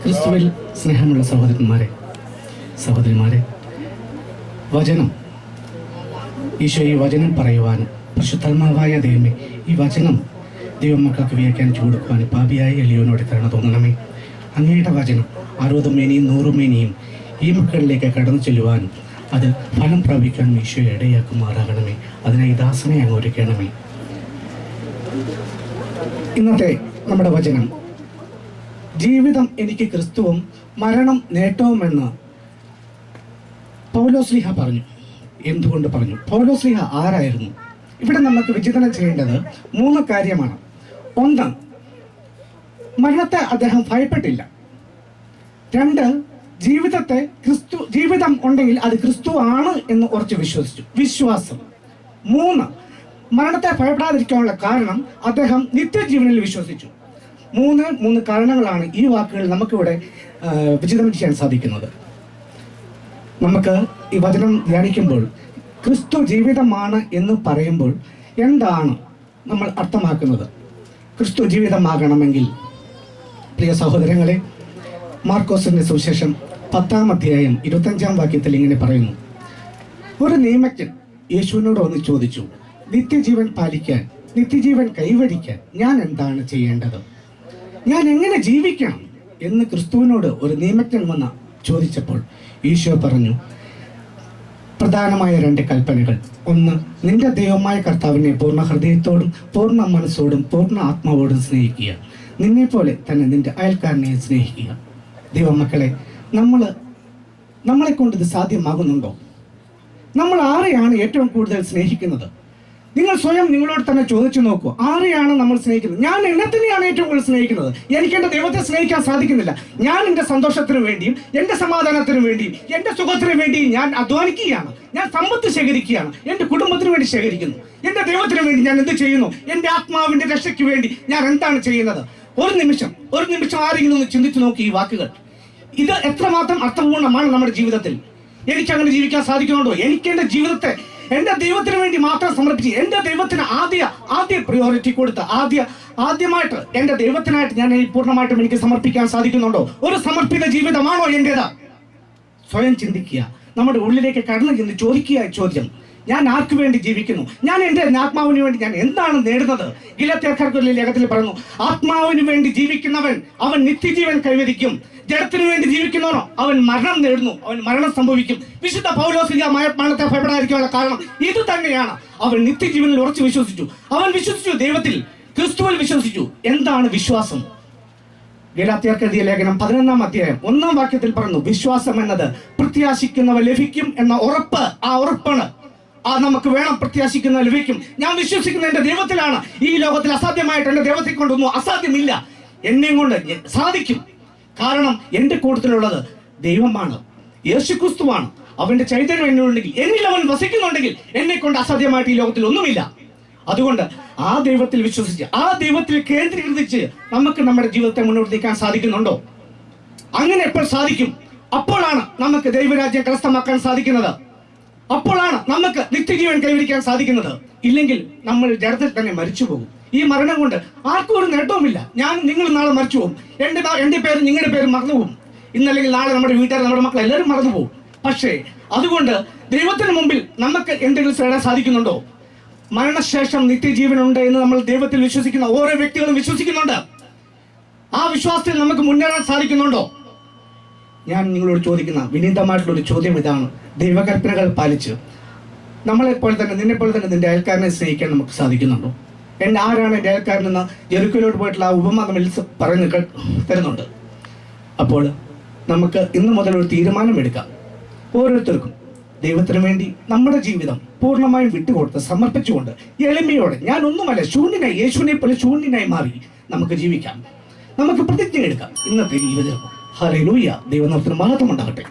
ക്രിസ്തുവിൽ സ്നേഹമുള്ള സഹോദരിമാരെ, വചനം ഈശോ ഈ വചനം പറയുവാനും പരിശുദ്ധാത്മാവായ ദൈവമേ ഈ വചനം ദൈവമക്കൾക്ക് വ്യാഖ്യാനിച്ചു കൊടുക്കുവാനും പാപിയായ എളിയോനോട് കരുണ തോന്നണമേ. അങ്ങയുടെ വചനം 60 മേനിയും 100 മേനിയും ഈ മക്കളിലേക്ക് കടന്നു ചെല്ലുവാനും അത് ഫലം പ്രാപിക്കാനും ഈശോയെ ഇടയാക്കുമാറാകണമേ. അതിനായി ദാസനെ അങ്ങ് ഒരുക്കണമേ. ഇന്നത്തെ നമ്മുടെ വചനം, ജീവിതം എനിക്ക് ക്രിസ്തുവും മരണം നേട്ടവുമെന്ന് പൗലോസ്ലീഹ പറഞ്ഞു. എന്തുകൊണ്ട് പറഞ്ഞു? പൗലോസ്ലീഹ ആരായിരുന്നു? ഇവിടെ നമുക്ക് വിചിന്തനം ചെയ്യേണ്ടത് 3 കാര്യമാണ്. 1, മരണത്തെ അദ്ദേഹം ഭയപ്പെട്ടില്ല. 2, ജീവിതം ഉണ്ടെങ്കിൽ അത് ക്രിസ്തു ആണ് എന്ന് ഉറച്ചു വിശ്വസിച്ചു, വിശ്വാസം. 3, മരണത്തെ ഭയപ്പെടാതിരിക്കാനുള്ള കാരണം അദ്ദേഹം നിത്യജീവനിൽ വിശ്വസിച്ചു. 3 കാരണങ്ങളാണ് ഈ വാക്കുകൾ നമുക്കിവിടെ വിചിന്തനം ചെയ്യാൻ സാധിക്കുന്നത്. നമുക്ക് ഈ വചനം ധ്യാനിക്കുമ്പോൾ ക്രിസ്തു ജീവിതമാണ് എന്ന് പറയുമ്പോൾ എന്താണ് നമ്മൾ അർത്ഥമാക്കുന്നത്? ക്രിസ്തു ജീവിതമാകണമെങ്കിൽ, പ്രിയ സഹോദരങ്ങളെ, മാർക്കോസിന്റെ സുവിശേഷം 10-ാം അധ്യായം 25-ാം വാക്യത്തിൽ ഇങ്ങനെ പറയുന്നു: ഒരു നിയമജ്ഞൻ യേശുവിനോട് വന്ന് ചോദിച്ചു, നിത്യജീവൻ പാലിക്കാൻ, നിത്യജീവൻ കൈവരിക്കാൻ ഞാൻ എന്താണ് ചെയ്യേണ്ടത്? ഞാൻ എങ്ങനെ ജീവിക്കണം എന്ന് ക്രിസ്തുവിനോട് ഒരു നിയമജ്ഞൻ വന്ന് ചോദിച്ചപ്പോൾ ഈശോ പറഞ്ഞു, പ്രധാനമായ 2 കൽപ്പനകൾ. 1, നിന്റെ ദൈവമായ കർത്താവിനെ പൂർണ്ണ ഹൃദയത്തോടും പൂർണ്ണ മനസ്സോടും പൂർണ്ണ ആത്മാവോടും സ്നേഹിക്കുക. നിന്നെ പോലെ തന്നെ നിന്റെ അയൽക്കാരനെ സ്നേഹിക്കുക. ദൈവമക്കളെ, നമ്മളെ കൊണ്ട് ഇത് സാധ്യമാകുന്നുണ്ടോ? നമ്മൾ ആരെയാണ് ഏറ്റവും കൂടുതൽ സ്നേഹിക്കുന്നത്? നിങ്ങൾ സ്വയം നിങ്ങളോട് തന്നെ ചോദിച്ചു നോക്കൂ, ആരെയാണ് നമ്മൾ സ്നേഹിക്കുന്നത്? ഞാൻ എന്നെ തന്നെയാണ് ഏറ്റവും കൂടുതൽ സ്നേഹിക്കുന്നത്. എനിക്ക് എൻ്റെ ദൈവത്തെ സ്നേഹിക്കാൻ സാധിക്കുന്നില്ല. ഞാൻ എൻ്റെ സന്തോഷത്തിന് വേണ്ടിയും എൻ്റെ സമാധാനത്തിന് വേണ്ടിയും എൻ്റെ സുഖത്തിന് വേണ്ടിയും ഞാൻ അധ്വാനിക്കുകയാണ്. ഞാൻ സമ്പത്ത് ശേഖരിക്കുകയാണ്, എൻ്റെ കുടുംബത്തിന് വേണ്ടി ശേഖരിക്കുന്നു. എൻ്റെ ദൈവത്തിന് വേണ്ടി ഞാൻ എന്ത് ചെയ്യുന്നു? എൻ്റെ ആത്മാവിൻ്റെ രക്ഷയ്ക്ക് വേണ്ടി ഞാൻ എന്താണ് ചെയ്യുന്നത്? ഒരു നിമിഷം ആരെങ്കിലും ഒന്ന് ചിന്തിച്ചു നോക്കി ഈ വാക്കുകൾ. ഇത് എത്രമാത്രം അർത്ഥപൂർണ്ണമാണ് നമ്മുടെ ജീവിതത്തിൽ. എനിക്ക് അങ്ങനെ ജീവിക്കാൻ സാധിക്കുന്നുണ്ടോ? എനിക്ക് എൻ്റെ ജീവിതത്തെ എൻ്റെ ദൈവത്തിന് വേണ്ടി മാത്രം സമർപ്പിച്ച്, എൻ്റെ ദൈവത്തിന് ആദ്യ പ്രിയോറിറ്റി കൊടുത്ത് ആദ്യമായിട്ട് എൻ്റെ ദൈവത്തിനായിട്ട് ഞാൻ പൂർണ്ണമായിട്ടും എനിക്ക് സമർപ്പിക്കാൻ സാധിക്കുന്നുണ്ടോ? ഒരു സമർപ്പിത ജീവിതമാണോ എൻ്റേത്? സ്വയം ചിന്തിക്കുക. നമ്മുടെ ഉള്ളിലേക്ക് കടന്നു ചെന്ന് ചോദിക്കുക ചോദ്യം, ഞാൻ ആർക്കു വേണ്ടി ജീവിക്കുന്നു? ഞാൻ എൻ്റെ ആത്മാവിന് വേണ്ടി ഞാൻ എന്താണ് നേടുന്നത്? ഗലാത്യർക്കാർക്ക് ലേഖനത്തിൽ പറയുന്നു, ആത്മാവിന് വേണ്ടി ജീവിക്കുന്നവൻ അവൻ നിത്യജീവൻ കൈവരിക്കും, ജഡത്തിന് വേണ്ടി ജീവിക്കുന്നവനോ അവൻ മരണം നേടുന്നു, അവൻ മരണം സംഭവിക്കും. വിശുദ്ധ പൗലോസ് മരണത്തെ ഭയപ്പെടാതിരിക്കാനുള്ള കാരണം ഇത് തന്നെയാണ്. അവൻ നിത്യജീവനിൽ ഉറച്ചു വിശ്വസിച്ചു. അവൻ വിശ്വസിച്ചു, ദൈവത്തിൽ, ക്രിസ്തുവിൽ വിശ്വസിച്ചു. എന്താണ് വിശ്വാസം? ഗലാത്യർക്ക് എഴുതിയ ലേഖനം 11-ാം അധ്യായം 1-ാം വാക്യത്തിൽ പറയുന്നു, വിശ്വാസം എന്നത് പ്രത്യാശിക്കുന്നവ ലഭിക്കും എന്ന ഉറപ്പ്. ആ ഉറപ്പാണ് നമുക്ക് വേണം. പ്രത്യാശിക്കുന്ന ലഭിക്കും. ഞാൻ വിശ്വസിക്കുന്ന എൻ്റെ ദൈവത്തിലാണ്. ഈ ലോകത്തിൽ അസാധ്യമായിട്ട് എൻ്റെ ദൈവത്തെ കൊണ്ടൊന്നും അസാധ്യമില്ല. എന്നെ കൊണ്ട് സാധിക്കും. കാരണം എൻ്റെ കൂട്ടത്തിലുള്ളത് ദൈവമാണ്, യേശുക്രിസ്തുവാണ്. അവന്റെ ചൈതന്യം എന്നുണ്ടെങ്കിൽ, എന്നിൽ അവൻ വസിക്കുന്നുണ്ടെങ്കിൽ എന്നെ കൊണ്ട് അസാധ്യമായിട്ട് ഈ ലോകത്തിൽ ഒന്നുമില്ല. അതുകൊണ്ട് ആ ദൈവത്തിൽ വിശ്വസിച്ച്, ആ ദൈവത്തിൽ കേന്ദ്രീകരിച്ച് നമുക്ക് നമ്മുടെ ജീവിതത്തെ മുന്നോട്ട് നീക്കാൻ സാധിക്കുന്നുണ്ടോ? അങ്ങനെ എപ്പോൾ സാധിക്കും? അപ്പോഴാണ് നമുക്ക് ദൈവരാജ്യം കരസ്ഥമാക്കാൻ സാധിക്കുന്നത്. അപ്പോഴാണ് നമുക്ക് നിത്യജീവൻ കൈവരിക്കാൻ സാധിക്കുന്നത്. ഇല്ലെങ്കിൽ നമ്മൾ ജഡത്തിൽ തന്നെ മരിച്ചു പോകും. ഈ മരണം കൊണ്ട് ആർക്കും ഒരു നേട്ടവുമില്ല. നിങ്ങൾ നാളെ മരിച്ചു പോകും. എൻ്റെ പേരും നിങ്ങളുടെ പേരും മറന്നു പോകും. ഇന്നല്ലെങ്കിൽ നാളെ നമ്മുടെ വീട്ടുകാർ, നമ്മുടെ മക്കൾ എല്ലാവരും മറന്നു പോകും. പക്ഷേ അതുകൊണ്ട് ദൈവത്തിന് മുമ്പിൽ നമുക്ക് എന്തെങ്കിലും നേടാൻ സാധിക്കുന്നുണ്ടോ? മരണശേഷം നിത്യജീവനുണ്ട് എന്ന് നമ്മൾ ദൈവത്തിൽ വിശ്വസിക്കുന്ന ഓരോ വ്യക്തികളും വിശ്വസിക്കുന്നുണ്ട്. ആ വിശ്വാസത്തിൽ നമുക്ക് മുന്നേറാൻ സാധിക്കുന്നുണ്ടോ? ഞാൻ നിങ്ങളോട് ചോദിക്കുന്ന വിനീതമായിട്ടുള്ള ഒരു ചോദ്യം ഇതാണ്. ദൈവകൽപ്പനകൾ പാലിച്ച് നമ്മളെപ്പോലെ തന്നെ, നിന്നെപ്പോലെ തന്നെ നിന്റെ അയൽക്കാരനെ സ്നേഹിക്കാൻ നമുക്ക് സാധിക്കുന്നുണ്ടോ? ആരാണ് എൻ്റെ അയൽക്കാരനെന്ന് ജെറുസലേമിലോട്ട് പോയിട്ടുള്ള ആ ഉപമ നമ്മൾ പറഞ്ഞു തരുന്നുണ്ട്. അപ്പോൾ നമുക്ക് ഇന്നു മുതൽ ഒരു തീരുമാനമെടുക്കാം. ഓരോരുത്തർക്കും ദൈവത്തിന് വേണ്ടി നമ്മുടെ ജീവിതം പൂർണ്ണമായും വിട്ടുകൊടുത്ത് സമർപ്പിച്ചുകൊണ്ട് എളിമയോടെ, ഞാൻ ഒന്നുമല്ല, ശൂന്യനായി, യേശുവിനെ പോലെ ശൂന്യനായി മാറി നമുക്ക് ജീവിക്കാം. നമുക്ക് പ്രതിജ്ഞ എടുക്കാം. ഇന്നത്തെ ജീവിതം ഹല്ലേലൂയ, ദൈവനാമത്തിന് മഹത്വം ഉണ്ടാകട്ടെ.